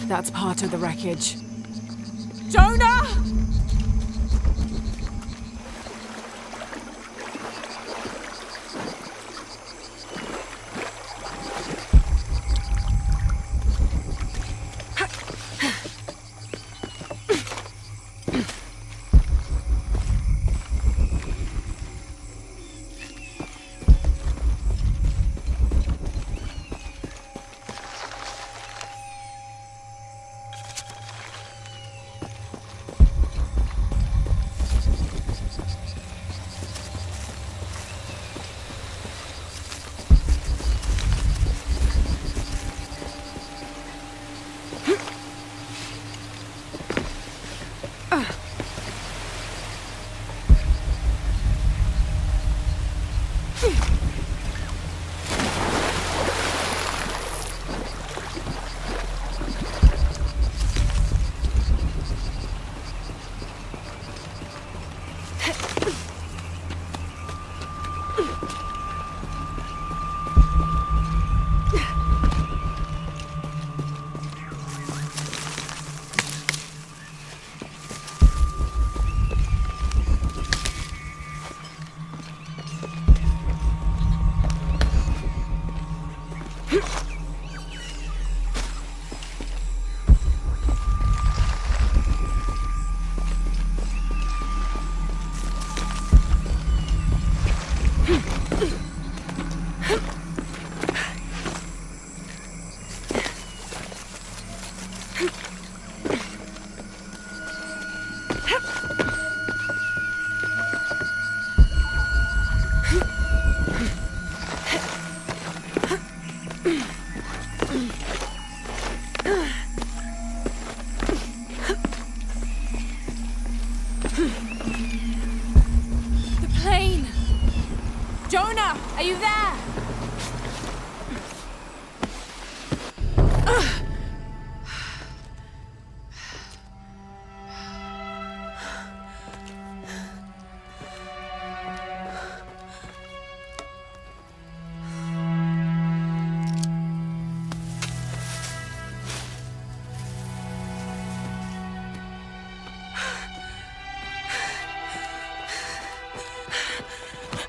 That's part of the wreckage. Jonah! Jonah, are you there?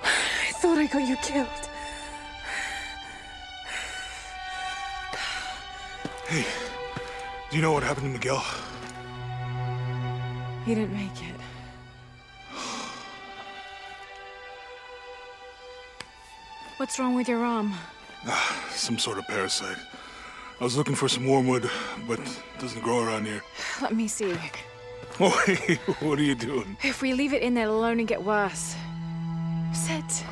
I thought I got you killed. Hey, do you know what happened to Miguel? He didn't make it. What's wrong with your arm? Some sort of parasite. I was looking for some wormwood, but it doesn't grow around here. Let me see. Oh, hey, what are you doing? If we leave it in there, it'll only get worse. Sit.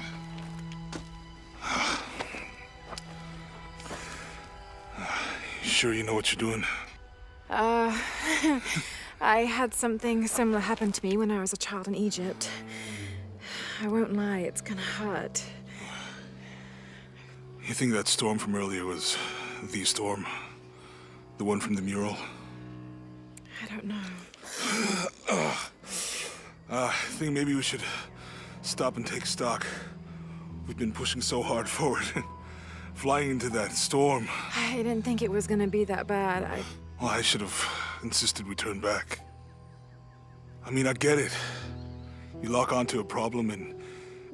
You sure you know what you're doing? I had something similar happen to me when I was a child in Egypt. I won't lie, it's gonna hurt. You think that storm from earlier was the storm? The one from the mural? I don't know. I think maybe we should stop and take stock. We've been pushing so hard forward, flying into that storm. I didn't think it was gonna be that bad. Well, I should have insisted we turn back. I mean, I get it. You lock onto a problem and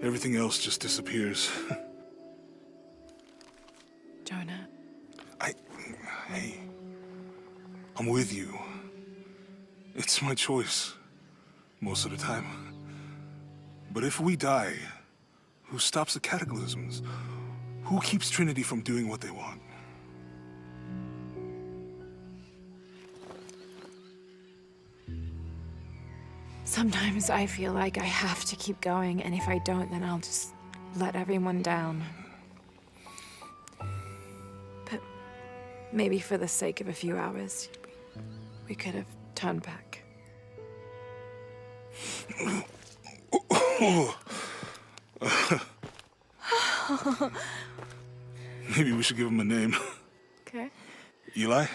everything else just disappears. Jonah. Hey, I'm with you. It's my choice, most of the time. But if we die, who stops the cataclysms? Who keeps Trinity from doing what they want? Sometimes I feel like I have to keep going, and if I don't, then I'll just let everyone down. But maybe for the sake of a few hours, we could have turned back. Maybe we should give him a name. Okay. Eli?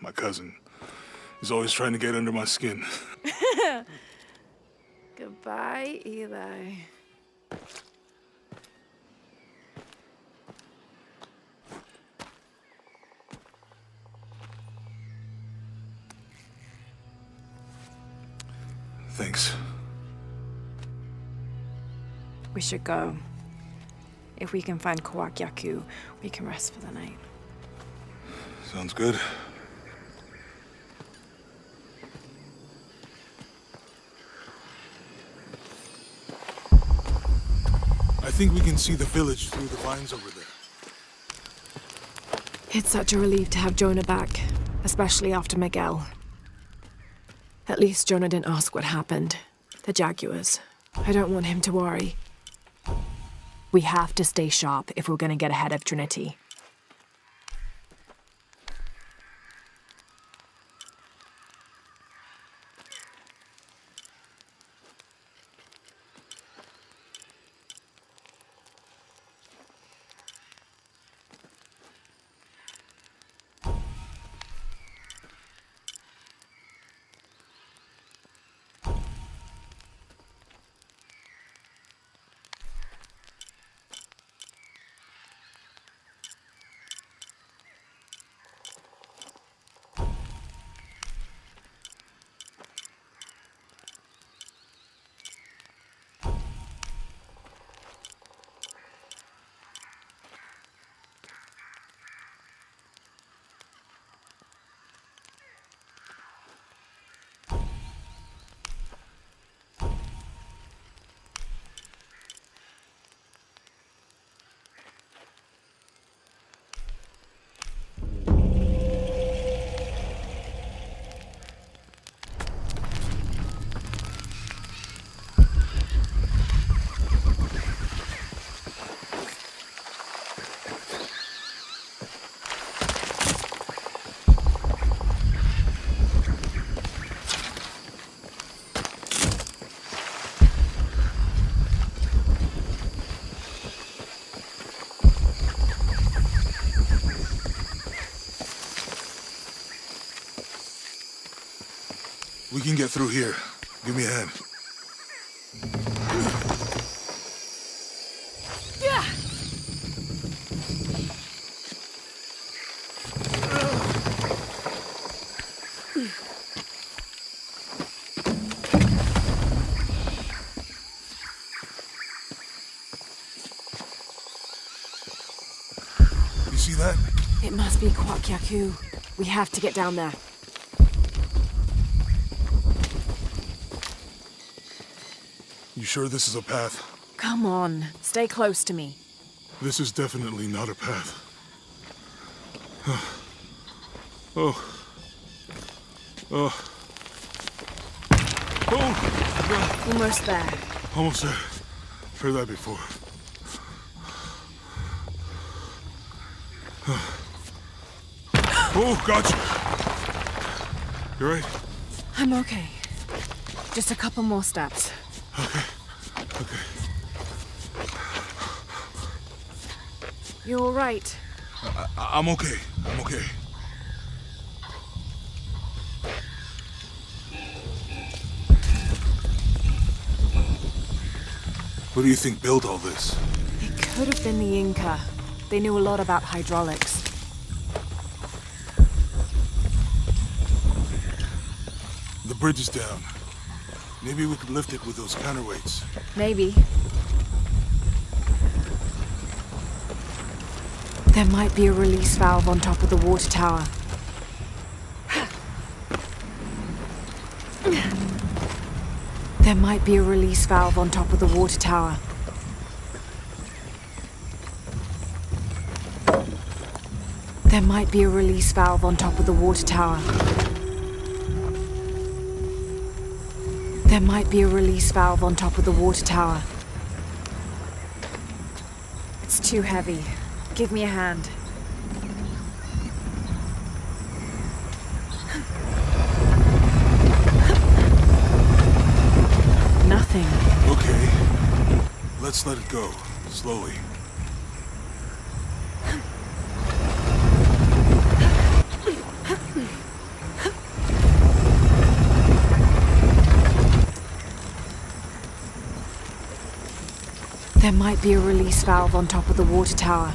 My cousin. He's always trying to get under my skin. Goodbye, Eli. We should go. If we can find Kawak Yaku, we can rest for the night. Sounds good. I think we can see the village through the vines over there. It's such a relief to have Jonah back, especially after Miguel. At least Jonah didn't ask what happened. The Jaguars. I don't want him to worry. We have to stay sharp if we're gonna get ahead of Trinity. We can get through here. Give me a hand. You see that? It must be Kawak Yaku. We have to get down there. You sure this is a path? Come on, stay close to me. This is definitely not a path. Oh. Oh. Oh! Almost there. Almost there. Heard that before. Oh, gotcha! You right? I'm okay. Just a couple more steps. Okay. Okay. You all right? I'm okay. I'm okay. What do you think built all this? It could have been the Inca. They knew a lot about hydraulics. The bridge is down. Maybe we could lift it with those counterweights. Maybe. There might be a release valve on top of the water tower. There might be a release valve on top of the water tower. There might be a release valve on top of the water tower. There might be a release valve on top of the water tower. It's too heavy. Give me a hand. Nothing. Okay. Let's let it go. Slowly. There might be a release valve on top of the water tower.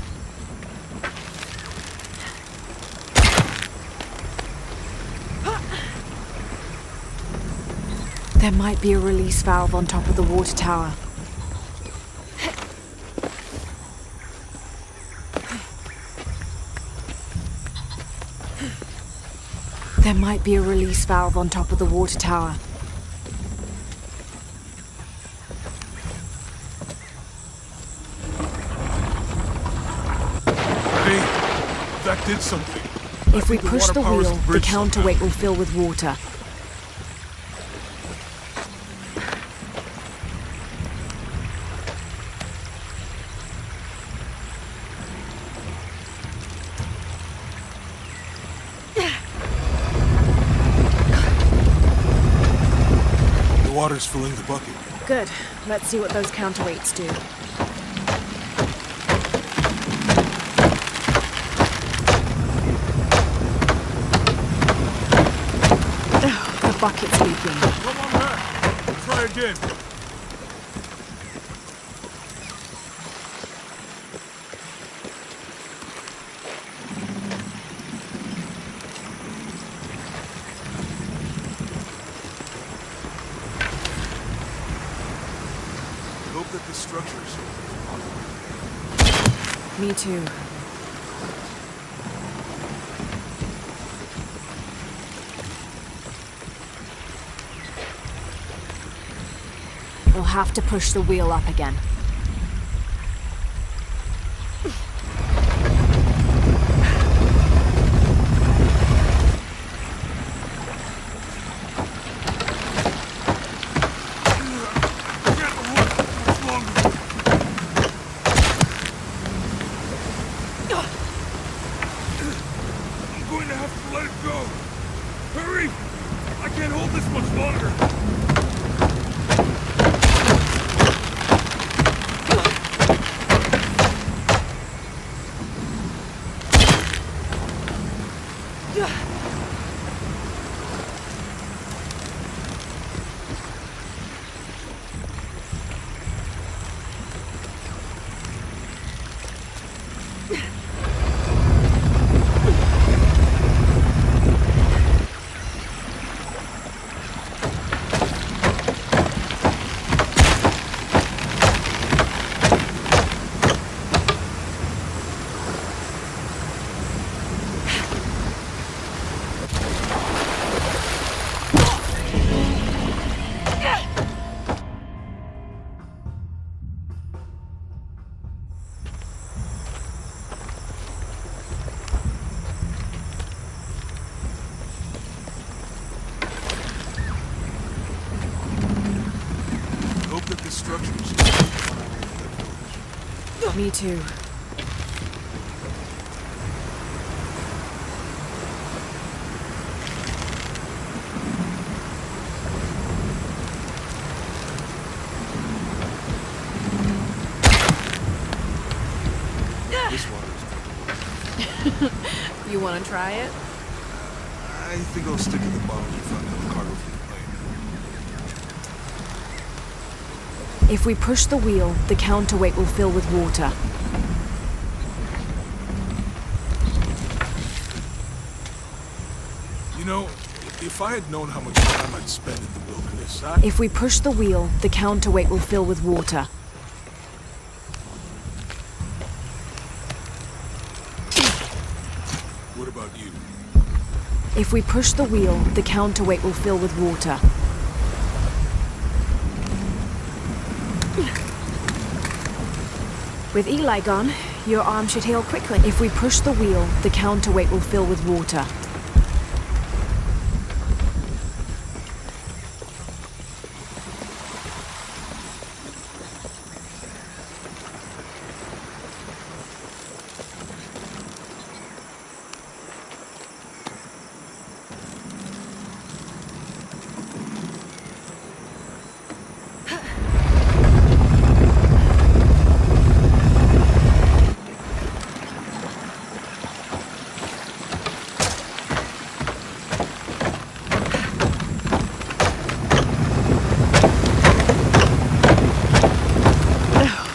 There might be a release valve on top of the water tower. There might be a release valve on top of the water tower. Hey, that did something. If we push the water powers wheel, the the bridge counterweight will fill with water. The water's filling the bucket. Good. Let's see what those counterweights do. The bucket's leaking. Come on back. We'll try again. Hope that the structures. Me too. We'll have to push the wheel up again. I'm going to have to let it go. Hurry! I can't hold this much longer. Hope that the structures. Me too. This water is good. You want to try it? I think I'll stick to the bottles we found in the cargo from the plane. If we push the wheel, the counterweight will fill with water. You know, if I had known how much time I'd spend in the wilderness, If we push the wheel, the counterweight will fill with water. What about you? If we push the wheel, the counterweight will fill with water. With Eli gone, your arm should heal quickly. If we push the wheel, the counterweight will fill with water.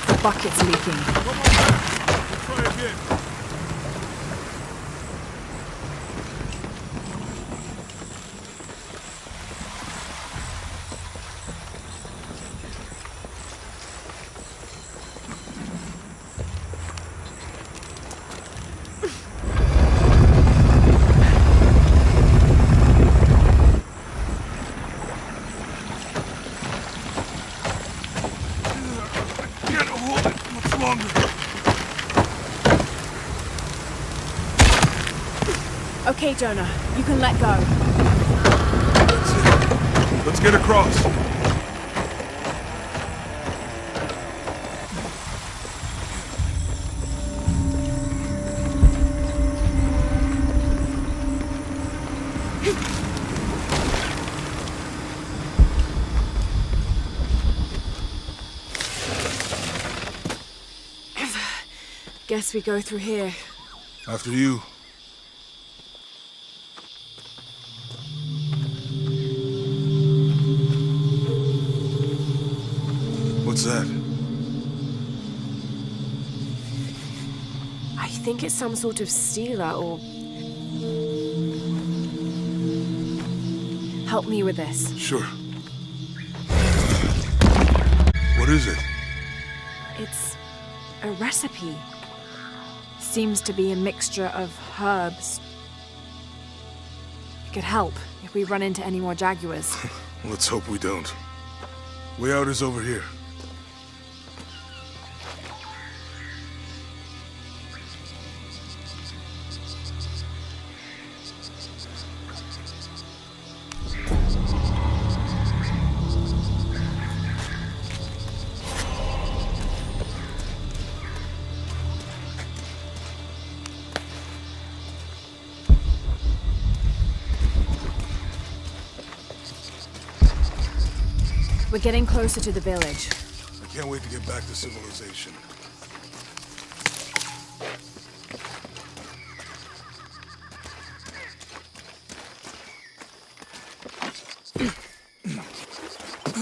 The bucket's leaking. Come on back. We'll try again. Okay, Jonah, you can let go. That's it. Let's get across. Guess we go through here. After you. What's that? I think it's some sort of stealer or... Help me with this. Sure. What is it? It's a recipe. Seems to be a mixture of herbs. It could help if we run into any more jaguars. Let's hope we don't. Way out is over here. We're getting closer to the village. I can't wait to get back to civilization.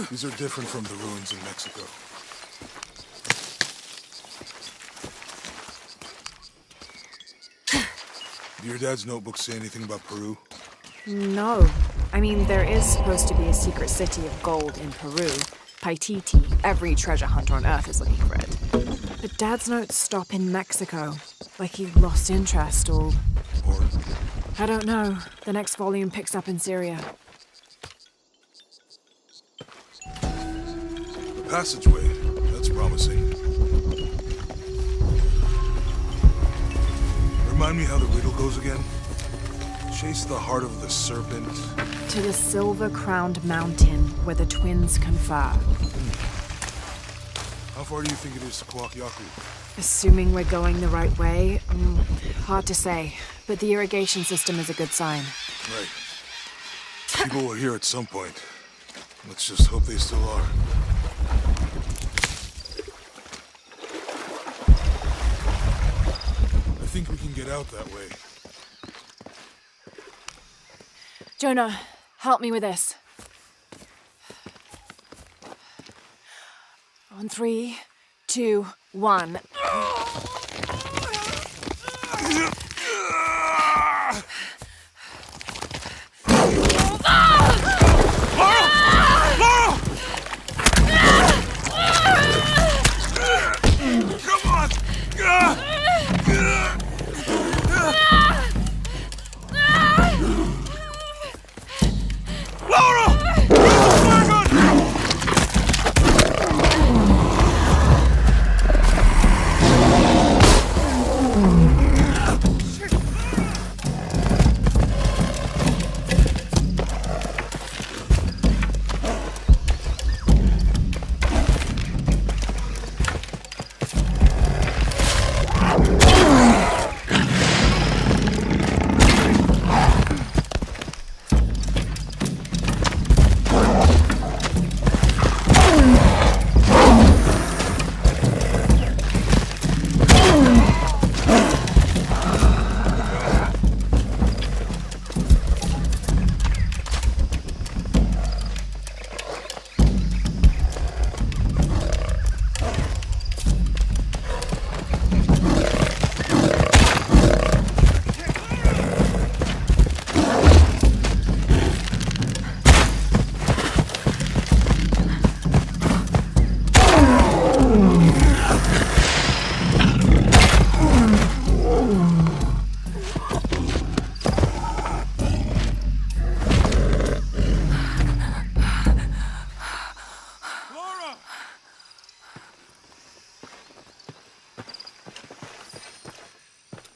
These are different from the ruins in Mexico. Do your dad's notebooks say anything about Peru? No. I mean, there is supposed to be a secret city of gold in Peru. Paititi. Every treasure hunter on Earth is looking for it. But Dad's notes stop in Mexico. Like he lost interest or... Or I don't know. The next volume picks up in Syria. a passageway. That's promising. Remind me how the riddle goes again? Chase the heart of the serpent. To the silver-crowned mountain where the twins confer. How far do you think it is to Kwakyaku? Assuming we're going the right way, hard to say. But the irrigation system is a good sign. Right. People were here at some point. Let's just hope they still are. I think we can get out that way. Jonah, help me with this. On 3, 2, 1.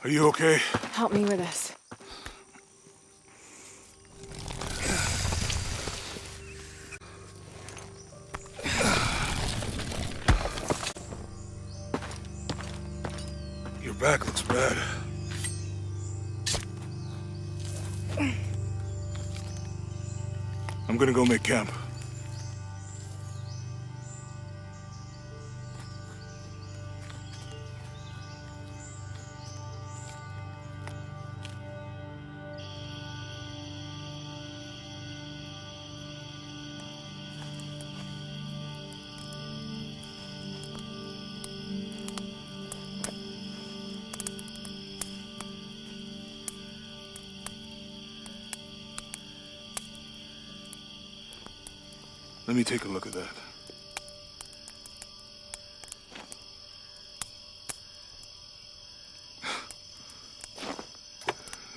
Are you okay? Help me with this. back looks bad. I'm gonna go make camp. Let me take a look at that.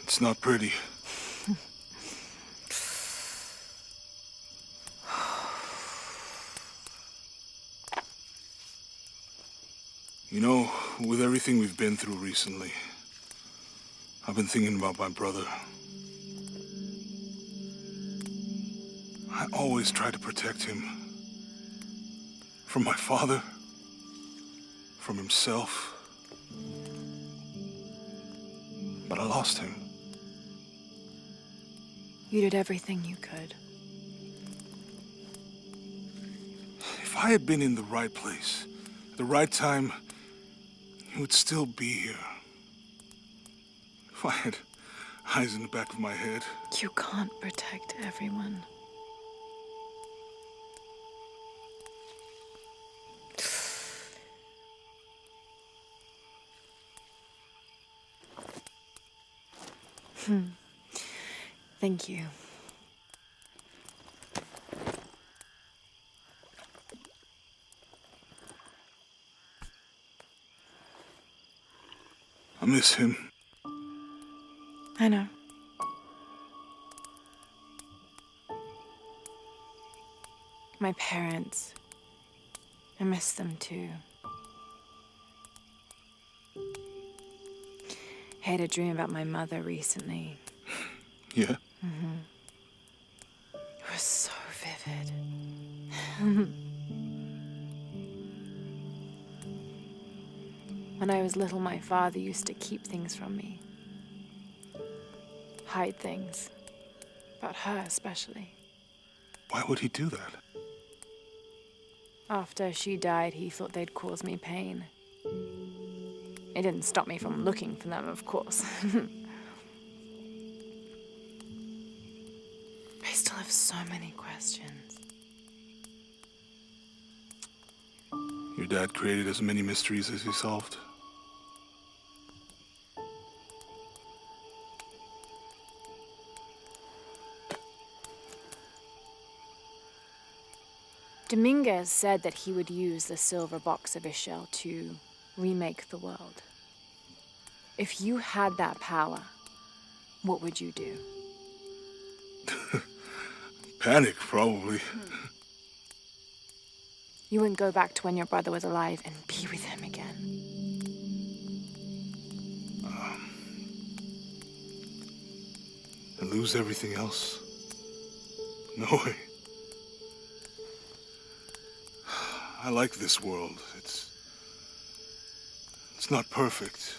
It's not pretty. You know, with everything we've been through recently, I've been thinking about my brother. I always tried to protect him. From my father. From himself. But I lost him. You did everything you could. If I had been in the right place, at the right time, he would still be here. If I had eyes in the back of my head. You can't protect everyone. Thank you. I miss him. I know. My parents. I miss them too. I had a dream about my mother recently. Yeah? It was so vivid. When I was little, my father used to keep things from me. Hide things. About her, especially. Why would he do that? After she died, he thought they'd cause me pain. It didn't stop me from looking for them, of course. I still have so many questions. Your dad created as many mysteries as he solved. Dominguez said that he would use the silver box of Ishel to remake the world. If you had that power, what would you do? Panic, probably. You wouldn't go back to when your brother was alive and be with him again. And lose everything else? No way. I like this world. It's not perfect.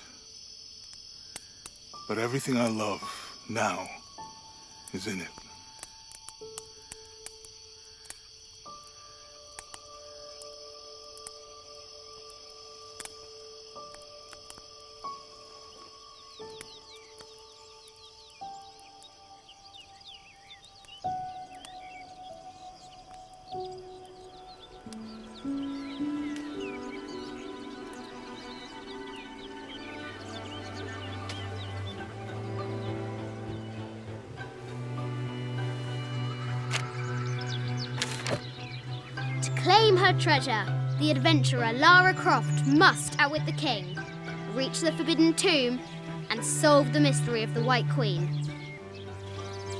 But everything I love now is in it. Claim her treasure. The adventurer Lara Croft must outwit the king, reach the Forbidden Tomb, and solve the mystery of the White Queen.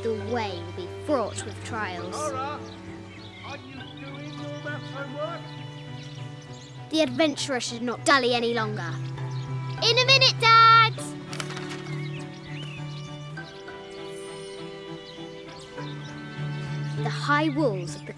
The way will be fraught with trials. Lara, are you doing all that homework? The adventurer should not dally any longer. In a minute, Dad! The high walls of the